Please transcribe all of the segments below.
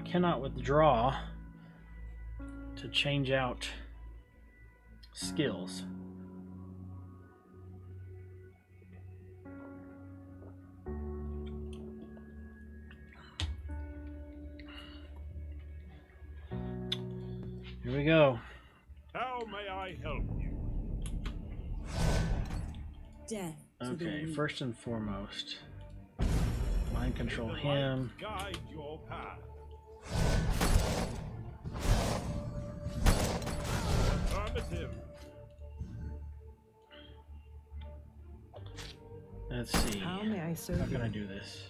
cannot withdraw to change out skills. Here we go. How may I help you? Death. Okay, first and foremost, mind control him. Guide your path. Affirmative. Let's see. How may I serve How can I you? do this?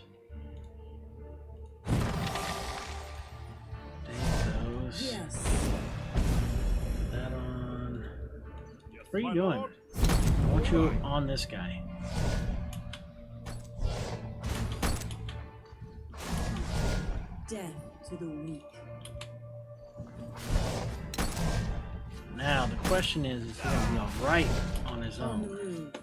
Take those. Yes. Put that on. Yes, What are my you doing? lord. I want you on this guy. Death to the weak. Now the question is he gonna be all right on his On the own? move.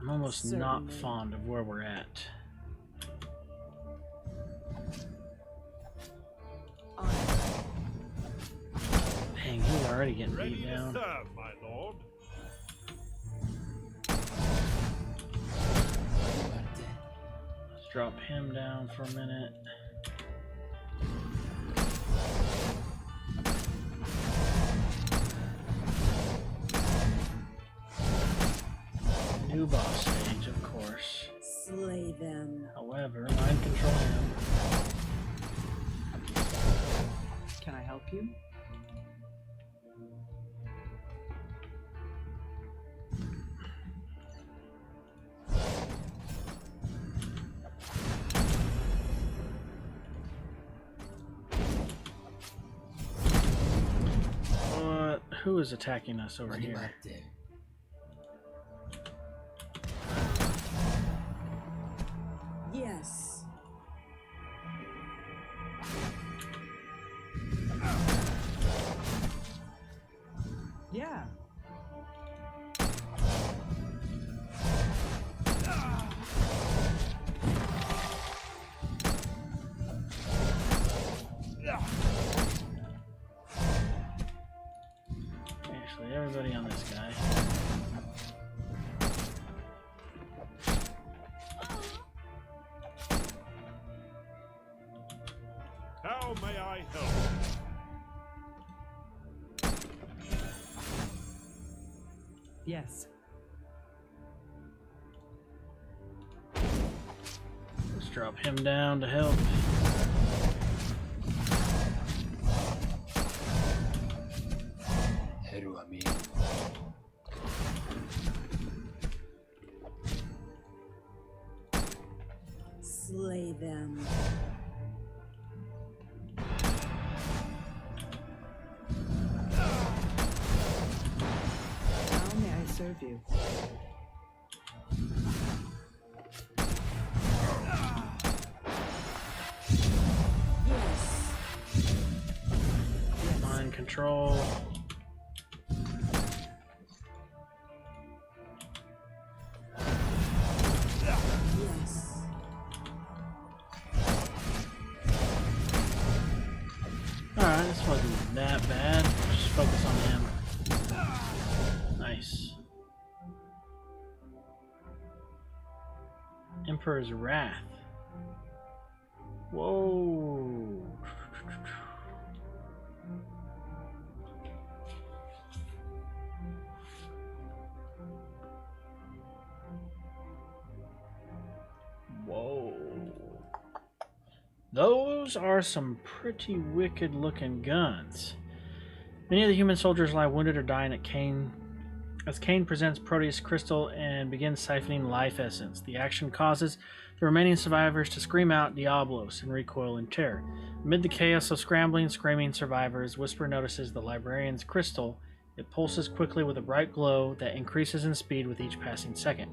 I'm almost not Certainly. fond of where we're at. On. Dang, he's already getting Ready beat to down. serve, my lord. Let's drop him down for a minute. New boss stage, of course. Slay them. However, mind control him. Can I help you? Who is attacking us over here? Yes. Yeah. Actually, everybody on this guy. How may I help Yes. Let's drop him down to help. Slay them. How may I serve you? Yes. Mind control. Yes. Alright, this wasn't that bad. Just focus on him. Nice. Emperor's Wrath. Whoa. Whoa. Those are some pretty wicked looking guns. Many of the human soldiers lie wounded or dying at Kane as Kane presents Proteus crystal and begins siphoning life essence. The action causes the remaining survivors to scream out Diablos and recoil in terror. Amid the chaos of scrambling, screaming survivors, Whisper notices the Librarian's crystal. It pulses quickly with a bright glow that increases in speed with each passing second.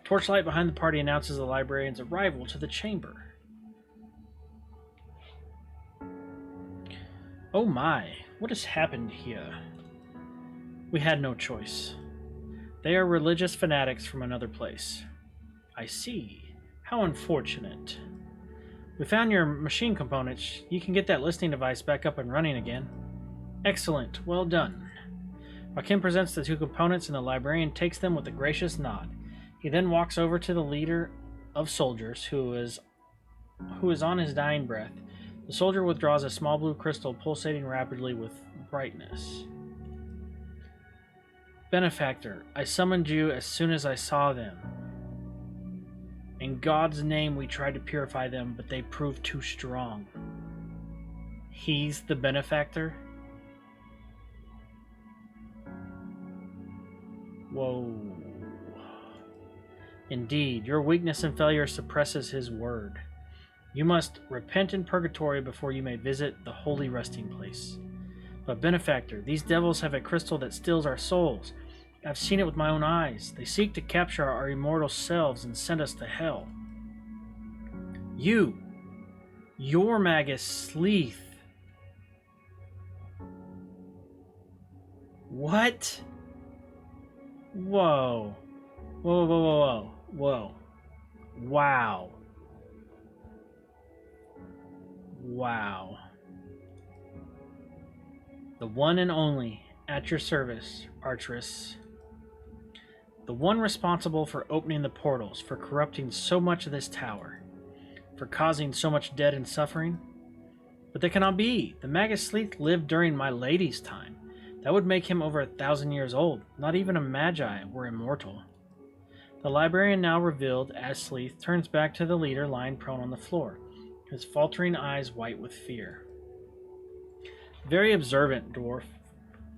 Torchlight behind the party announces the Librarian's arrival to the chamber. Oh my, what has happened here? We had no choice. They are religious fanatics from another place. I see. How unfortunate. We found your machine components. You can get that listening device back up and running again. Excellent. Well done. Joaquin presents the two components and the librarian takes them with a gracious nod. He then walks over to the leader of soldiers who is on his dying breath. The soldier withdraws a small blue crystal pulsating rapidly with brightness. Benefactor, I summoned you as soon as I saw them. In God's name we tried to purify them, but they proved too strong. He's the benefactor? Whoa. Indeed, your weakness and failure suppresses his word. You must repent in purgatory before you may visit the holy resting place. But benefactor, these devils have a crystal that steals our souls. I've seen it with my own eyes. They seek to capture our immortal selves and send us to hell. Your Magus Sleeth. What? Whoa. Whoa, whoa, whoa, whoa, whoa. Wow. Wow. The one and only, at your service, Archeress. The one responsible for opening the portals, for corrupting so much of this tower, for causing so much death and suffering. But that cannot be. The Magus Sleeth lived during my lady's time. That would make him over 1,000 years old. Not even a Magi were immortal. The librarian, now revealed as Sleeth, turns back to the leader lying prone on the floor, his faltering eyes white with fear. Very observant, dwarf.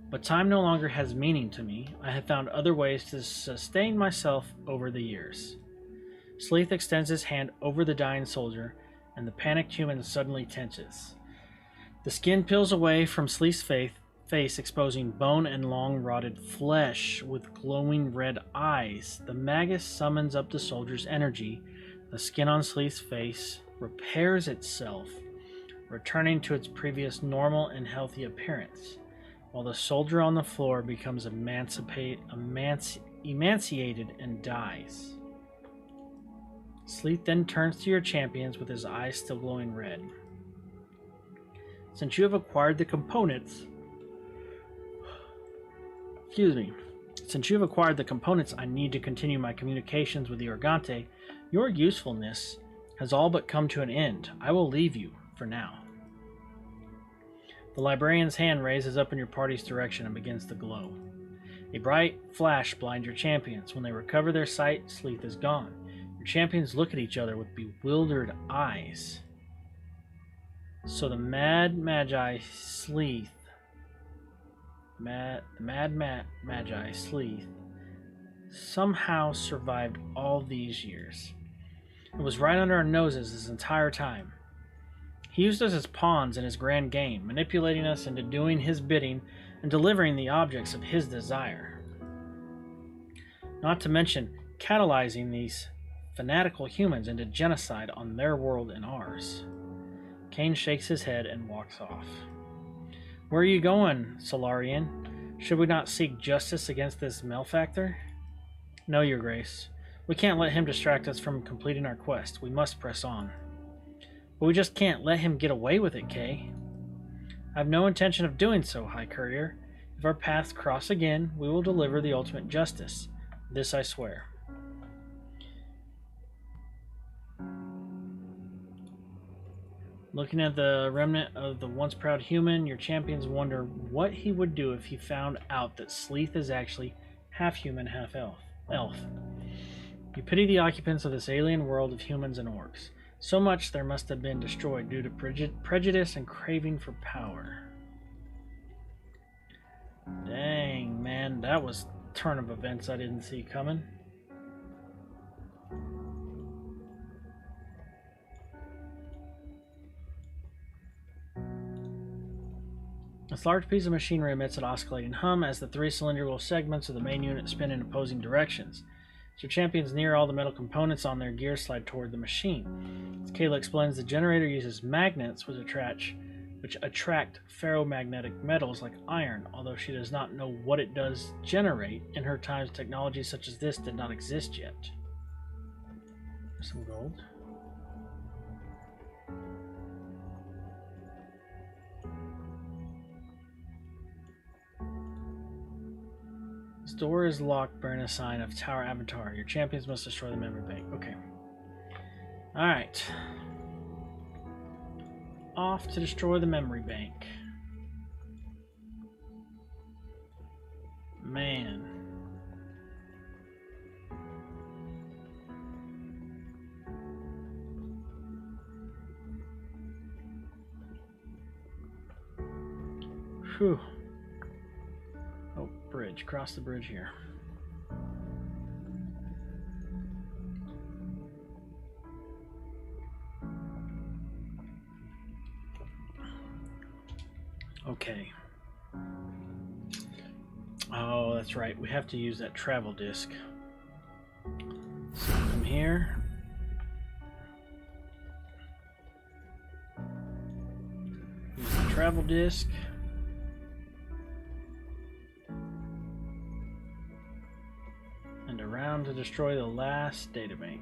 But time no longer has meaning to me. I have found other ways to sustain myself over the years. Sleeth extends his hand over the dying soldier, and the panicked human suddenly tenses. The skin peels away from Sleeth's face, exposing bone and long rotted flesh with glowing red eyes. The Magus summons up the soldier's energy. The skin on Sleeth's face repairs itself, returning to its previous normal and healthy appearance, while the soldier on the floor becomes emaciated and dies. Sleeth then turns to your champions with his eyes still glowing red. Since you have acquired the components... Since you have acquired the components I need to continue my communications with the Organte, your usefulness has all but come to an end. I will leave you, for now. The librarian's hand raises up in your party's direction and begins to glow. A bright flash blinds your champions. When they recover their sight, Sleeth is gone. Your champions look at each other with bewildered eyes. So the Magi Sleeth, Magi Sleeth, somehow survived all these years. It was right under our noses this entire time. He used us as pawns in his grand game, manipulating us into doing his bidding and delivering the objects of his desire. Not to mention catalyzing these fanatical humans into genocide on their world and ours. Kane shakes his head and walks off. Where are you going, Solarian? Should we not seek justice against this malefactor? No, Your Grace. We can't let him distract us from completing our quest. We must press on. But we just can't let him get away with it, Kay. I have no intention of doing so, High Courier. If our paths cross again, we will deliver the ultimate justice. This I swear. Looking at the remnant of the once proud human, your champions wonder what he would do if he found out that Sleeth is actually half human, half elf. You pity the occupants of this alien world of humans and orcs. So much there must have been destroyed due to prejudice and craving for power. Dang, man, that was a turn of events I didn't see coming. This large piece of machinery emits an oscillating hum as the three cylindrical segments of the main unit spin in opposing directions. As your champions near, all the metal components on their gears slide toward the machine. As Kayla explains, the generator uses magnets which which attract ferromagnetic metals like iron, although she does not know what it does generate. In her times, technology such as this did not exist yet. There's some gold. This door is locked, bearing a sign of Tower Avatar. Your champions must destroy the memory bank. Okay. Alright. Off to destroy the memory bank. Man. Whew. Oh, bridge. Cross the bridge here. Okay. Oh, that's right. We have to use that travel disc. So from here. Use the travel disc. And around to destroy the last databank.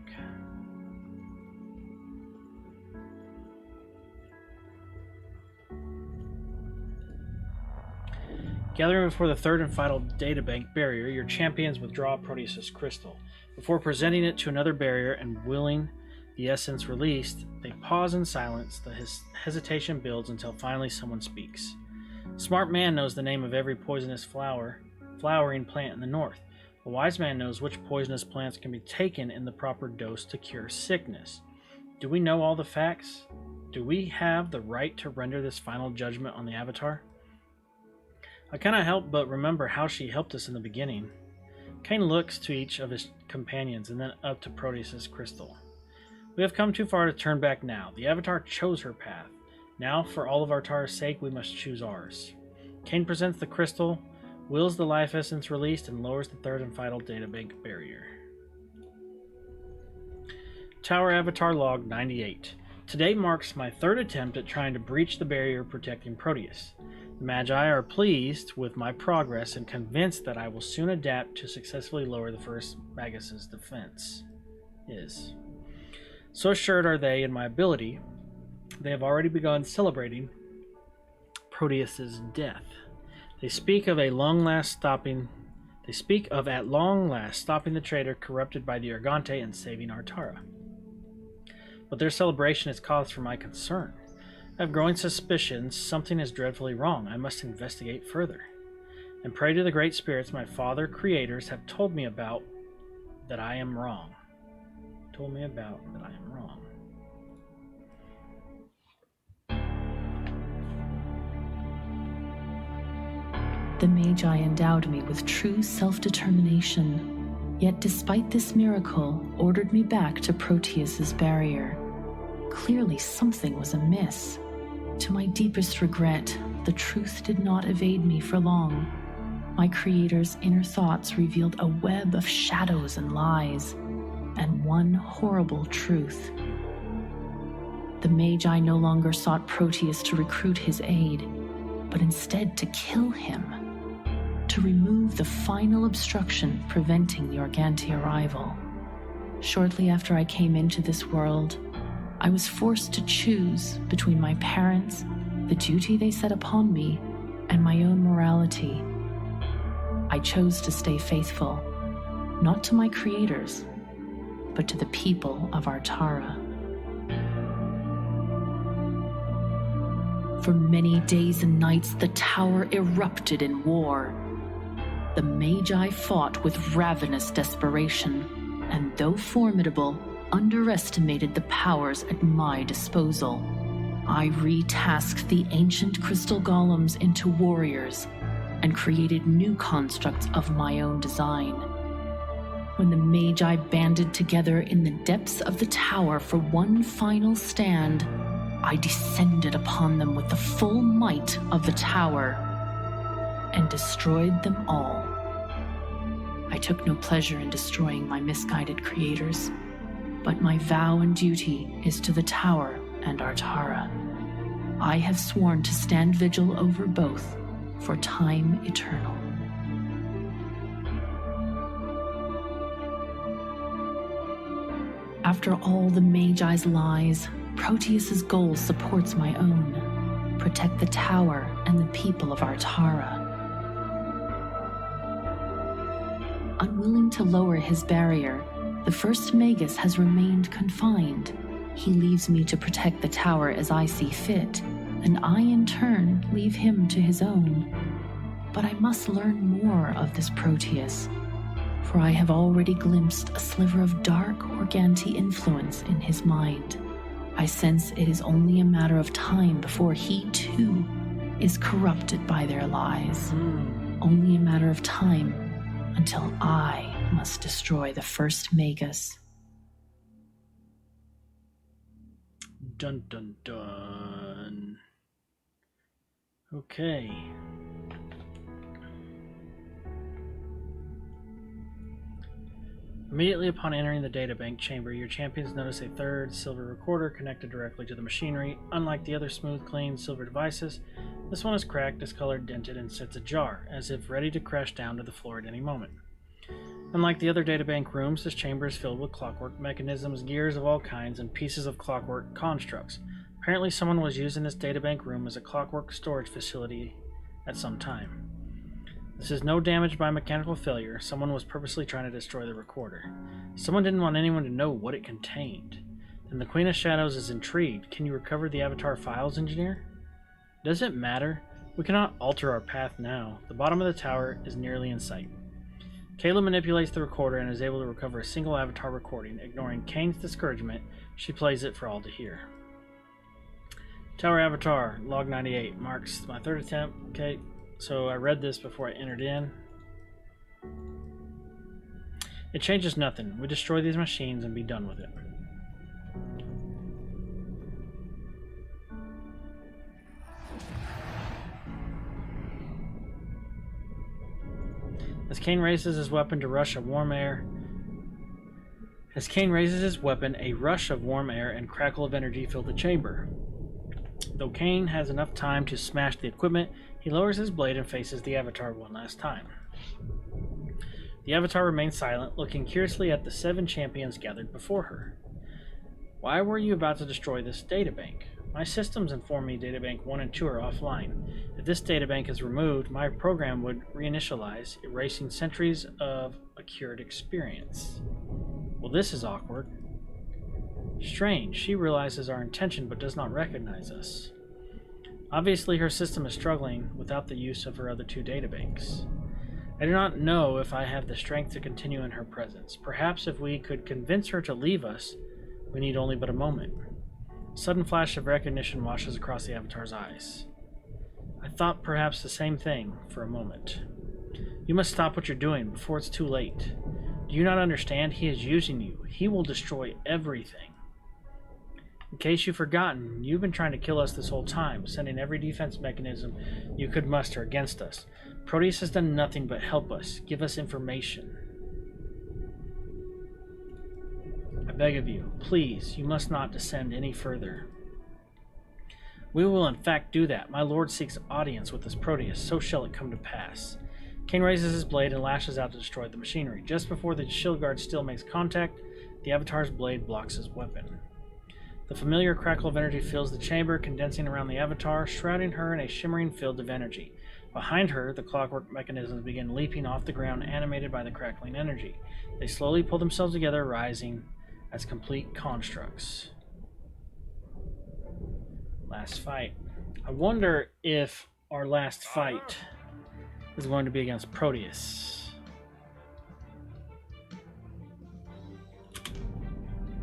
Gathering before the third and final databank barrier, your champions withdraw Proteus' crystal. Before presenting it to another barrier and willing the essence released, they pause in silence. The hesitation builds until finally someone speaks. A smart man knows the name of every poisonous flowering plant in the north. A wise man knows which poisonous plants can be taken in the proper dose to cure sickness. Do we know all the facts? Do we have the right to render this final judgment on the Avatar? I cannot help but remember how she helped us in the beginning. Cain looks to each of his companions and then up to Proteus' crystal. We have come too far to turn back now. The Avatar chose her path. Now, for all of Artara's sake, we must choose ours. Cain presents the crystal, wills the life essence released, and lowers the third and final databank barrier. Tower Avatar Log 98. Today marks my third attempt at trying to breach the barrier protecting Proteus. The Magi are pleased with my progress and convinced that I will soon adapt to successfully lower the first Magus's defense. So assured are they in my ability, they have already begun celebrating Proteus's death. They speak of at long last stopping the traitor corrupted by the Argante and saving Artara. But their celebration is cause for my concern. I have growing suspicions something is dreadfully wrong. I must investigate further. And pray to the great spirits my father creators have told me about that I am wrong. The Magi endowed me with true self-determination, yet despite this miracle, ordered me back to Proteus's barrier. Clearly something was amiss. To my deepest regret, the truth did not evade me for long. My creator's inner thoughts revealed a web of shadows and lies, and one horrible truth. The Magi no longer sought Proteus to recruit his aid, but instead to kill him, to remove the final obstruction preventing the Argante arrival. Shortly after I came into this world, I was forced to choose between my parents, the duty they set upon me, and my own morality. I chose to stay faithful, not to my creators, but to the people of Artara. For many days and nights, the tower erupted in war. The Magi fought with ravenous desperation, and though formidable, underestimated the powers at my disposal. I retasked the ancient crystal golems into warriors and created new constructs of my own design. When the Magi banded together in the depths of the tower for one final stand, I descended upon them with the full might of the tower and destroyed them all. I took no pleasure in destroying my misguided creators, but my vow and duty is to the tower and Artara. I have sworn to stand vigil over both for time eternal. After all the Magi's lies, Proteus's goal supports my own. Protect the tower and the people of Artara. Unwilling to lower his barrier, the first Magus has remained confined. He leaves me to protect the tower as I see fit, and I in turn leave him to his own. But I must learn more of this Proteus, for I have already glimpsed a sliver of dark Organti influence in his mind. I sense it is only a matter of time before he, too, is corrupted by their lies. Only a matter of time until I must destroy the first Magus. Dun dun dun. Okay. Immediately upon entering the Databank chamber, your champions notice a third silver recorder connected directly to the machinery. Unlike the other smooth, clean silver devices, this one is cracked, discolored, dented, and sits ajar, as if ready to crash down to the floor at any moment. Unlike the other Databank rooms, this chamber is filled with clockwork mechanisms, gears of all kinds, and pieces of clockwork constructs. Apparently someone was using this Databank room as a clockwork storage facility at some time. This is no damage by mechanical failure. Someone was purposely trying to destroy the recorder. Someone didn't want anyone to know what it contained. Then the Queen of Shadows is intrigued. Can you recover the Avatar files, Engineer? Does it matter? We cannot alter our path now. The bottom of the tower is nearly in sight. Kayla manipulates the recorder and is able to recover a single Avatar recording. Ignoring Kane's discouragement, she plays it for all to hear. Tower Avatar, log 98, marks my third attempt. Okay, so I read this before I entered in. It changes nothing. We destroy these machines and be done with it. As Kane raises his weapon to rush a warm air, a rush of warm air and crackle of energy fill the chamber. Though Kane has enough time to smash the equipment, he lowers his blade and faces the Avatar one last time. The Avatar remains silent, looking curiously at the 7 champions gathered before her. Why were you about to destroy this databank? My systems inform me Databank 1 and 2 are offline. If this databank is removed, my program would reinitialize, erasing centuries of accrued experience. Well, this is awkward. Strange, she realizes our intention but does not recognize us. Obviously, her system is struggling without the use of her other 2 databanks. I do not know if I have the strength to continue in her presence. Perhaps if we could convince her to leave us, we need only but a moment. A sudden flash of recognition washes across the Avatar's eyes. I thought perhaps the same thing for a moment. You must stop what you're doing before it's too late. Do you not understand? He is using you. He will destroy everything. In case you've forgotten, you've been trying to kill us this whole time, sending every defense mechanism you could muster against us. Proteus has done nothing but help us, give us information. I beg of you, please, you must not descend any further. We will in fact do that. My lord seeks audience with this Proteus, so shall it come to pass. Kane raises his blade and lashes out to destroy the machinery. Just before the shield guard still makes contact, the Avatar's blade blocks his weapon. The familiar crackle of energy fills the chamber, condensing around the Avatar, shrouding her in a shimmering field of energy. Behind her, the clockwork mechanisms begin leaping off the ground, animated by the crackling energy. They slowly pull themselves together, rising as complete constructs. Last fight. I wonder if our last fight is going to be against Proteus.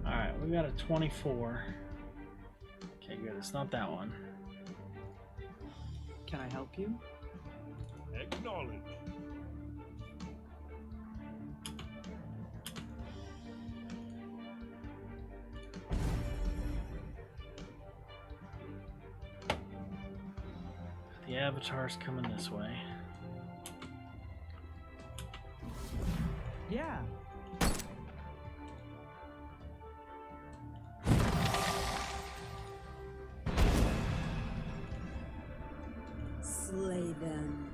Alright, we got a 24. Okay, good. It's not that one. Can I help you? Acknowledge. The Avatar's coming this way. Yeah. Slay them.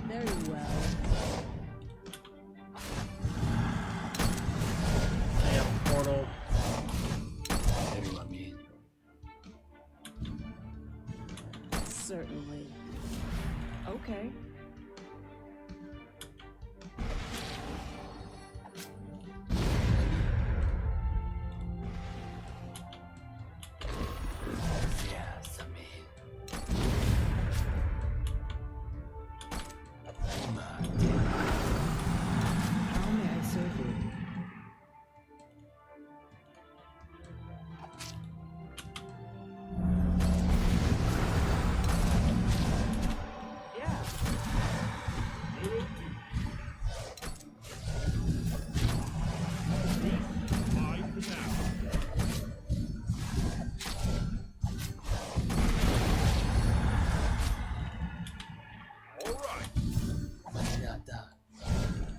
Very well. They have a portal. Certainly. Okay. How may I serve you? Yeah. Mine for now. All right.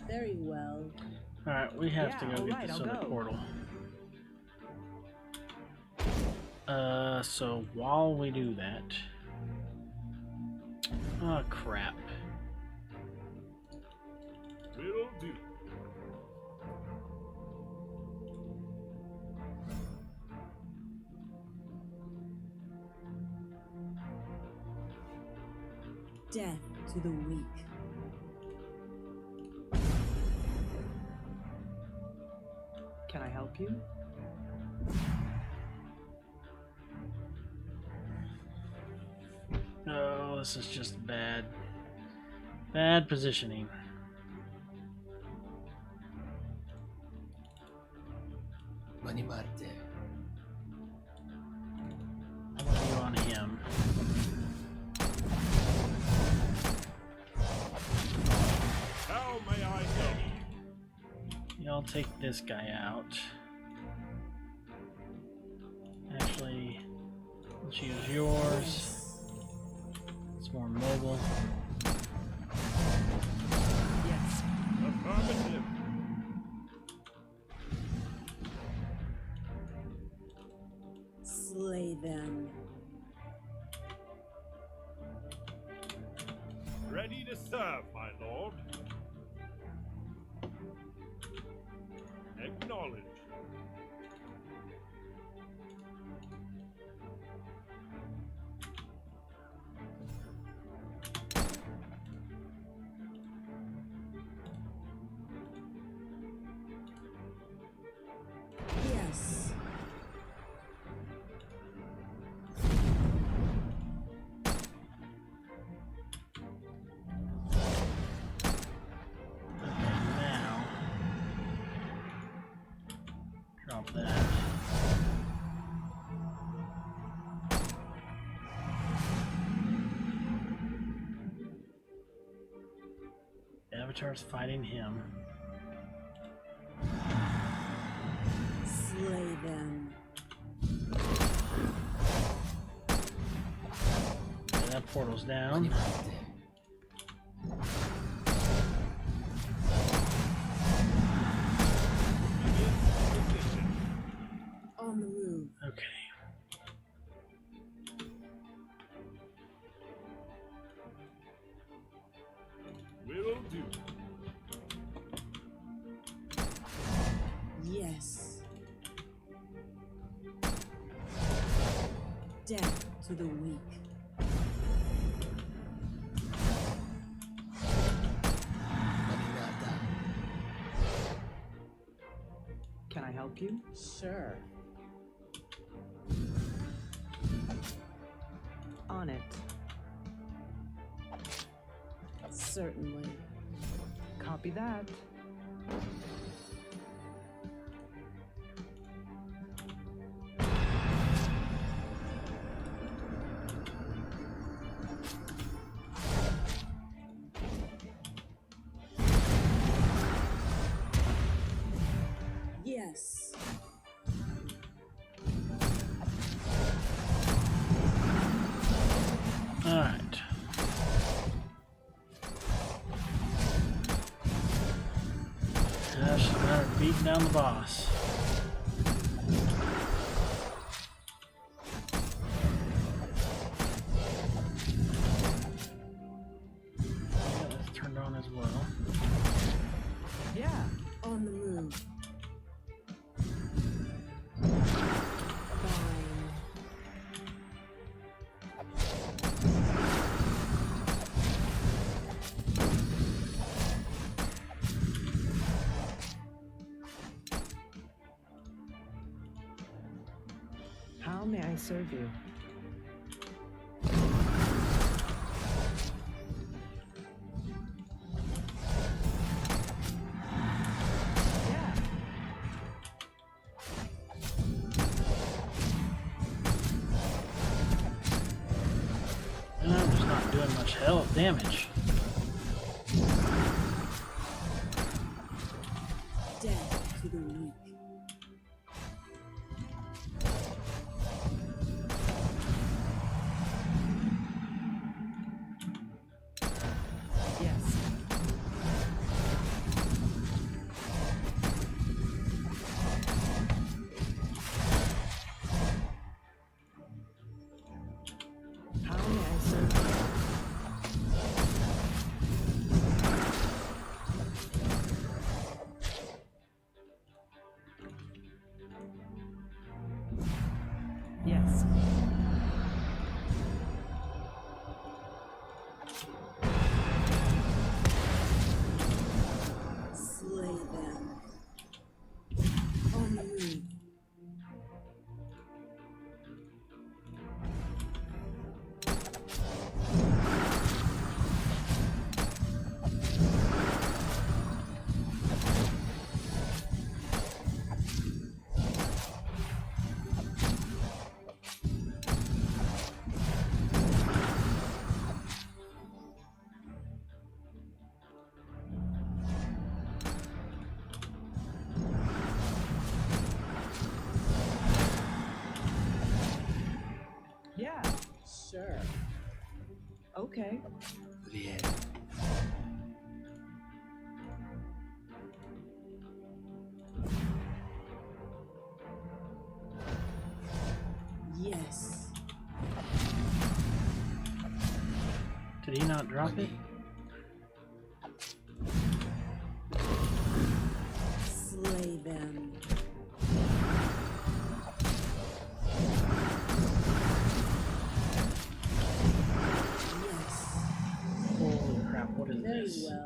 Very well. Alright, we have to Yeah, go get alright, this I'll other go. portal. So while we do that... Oh, crap. Will do. Death to the weak. Can I help you? Oh, this is just bad. Bad positioning. I'm gonna go on him. How may I help? Y'all take this guy out. Actually, let's use yours. It's more mobile. Yes. Affirmative. Slay them. Ready to serve, my lord. Acknowledge. Yes. Now, drop that. Avatar's fighting him. Slay them. Okay, that portal's down. On the move. Okay. Will do. Yes. Death to the weak. Can I help you? Sure. On it. Certainly. Copy that. Yes. Alright. Hunting down the boss. Yeah, that's turned on as well. Yeah. On the move. Fine. How may I serve you? Yeah. And I'm just not doing much health damage. Death to the weak. Yes. How may I serve you? Yes. Slay them. On the move. Yeah. Sure. Okay. Bien. Yes. Did he not drop it? Slay them. Yes. Holy crap, what is Very this? well.